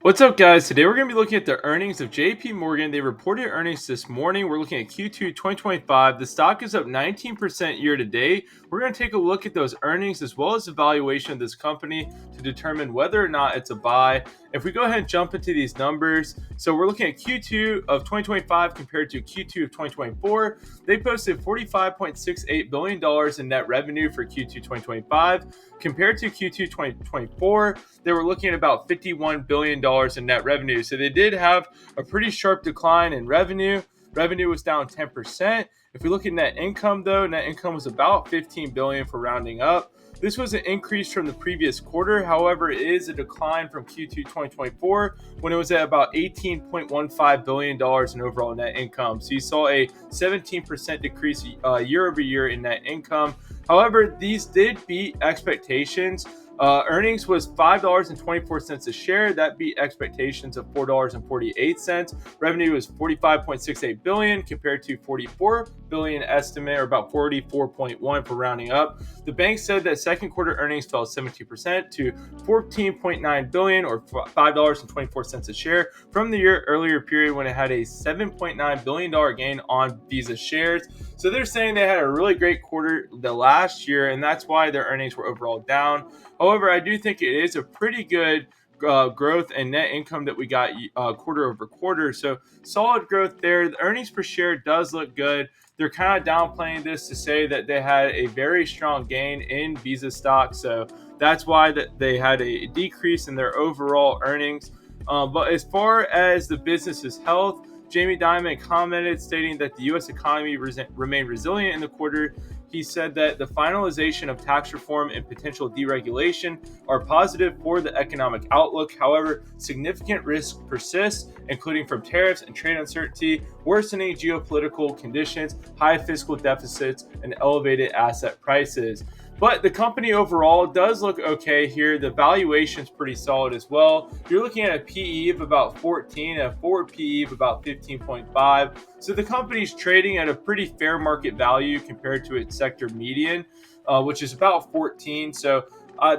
What's up, guys? Today we're going to be looking at the earnings of JPMorgan. They reported earnings this morning. We're looking at Q2 2025. The stock is up 19% year to date. We're going to take a look at those earnings as well as the valuation of this company to determine whether or not it's a buy. If we go ahead and jump into these numbers, so we're looking at Q2 of 2025 compared to Q2 of 2024. They posted $45.68 billion in net revenue for Q2 2025. Compared to Q2 2024, they were looking at about $51 billion in net revenue. So they did have a pretty sharp decline in revenue. Revenue was down 10%. If we look at net income, though, net income was about $15 billion for rounding up. This was an increase from the previous quarter. However, it is a decline from Q2 2024 when it was at about $18.15 billion in overall net income. So you saw a 17% decrease year over year in net income. However, these did beat expectations. Earnings was $5.24 a share. That beat expectations of $4.48. Revenue was $45.68 billion compared to $44 billion estimate, or about 44.1 for rounding up. The bank said that second quarter earnings fell 17% to $14.9 billion, or $5.24 a share, from the year earlier period when it had a $7.9 billion gain on Visa shares. So they're saying they had a really great quarter the last year, and that's why their earnings were overall down. However, I do think it is a pretty good growth and net income that we got quarter over quarter. So solid growth there. The earnings per share does look good. They're kind of downplaying this to say that they had a very strong gain in Visa stock. So that's why that they had a decrease in their overall earnings. But as far as the business's health, Jamie Dimon commented stating that the U.S. economy remained resilient in the quarter. He said that the finalization of tax reform and potential deregulation are positive for the economic outlook. However, significant risks persist, including from tariffs and trade uncertainty, worsening geopolitical conditions, high fiscal deficits, and elevated asset prices. But the company overall does look okay here. The valuation's pretty solid as well. You're looking at a PE of about 14, a forward PE of about 15.5. So the company's trading at a pretty fair market value compared to its sector median, which is about 14. So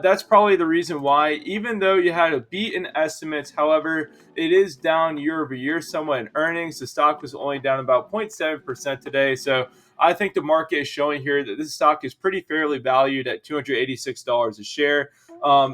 that's probably the reason why, even though you had a beat in estimates, however, it is down year over year somewhat in earnings. The stock was only down about 0.7% today. So I think the market is showing here that this stock is pretty fairly valued at $286 a share.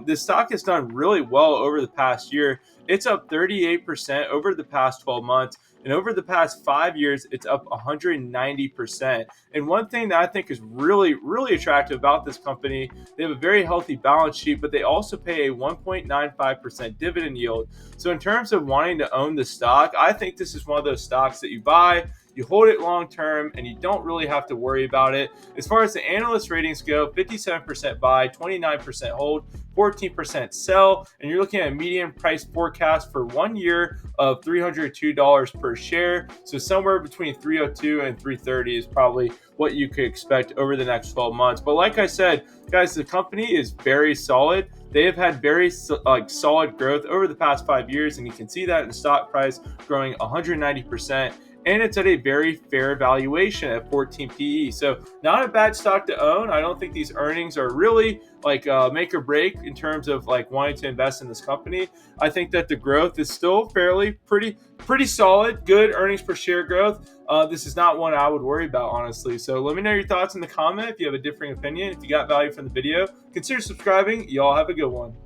This stock has done really well over the past year. It's up 38% over the past 12 months. And over the past 5 years, it's up 190%. And one thing that I think is really, really attractive about this company, they have a very healthy balance sheet, but they also pay a 1.95% dividend yield. So in terms of wanting to own the stock, I think this is one of those stocks that you buy, you hold it long term, and you don't really have to worry about it. As far as the analyst ratings go, 57% buy, 29% hold, 14% sell, and you're looking at a median price forecast for 1 year of $302 per share. So somewhere between 302 and 330 is probably what you could expect over the next 12 months. But like I said, guys, the company is very solid. They have had very solid growth over the past 5 years, and you can see that in the stock price growing 190%. And it's at a very fair valuation at 14 PE. So not a bad stock to own. I don't think these earnings are really make or break in terms of wanting to invest in this company. I think that the growth is still fairly pretty solid, good earnings per share growth. This is not one I would worry about, honestly. So let me know your thoughts in the comment if you have a differing opinion. If you got value from the video, consider subscribing. Y'all have a good one.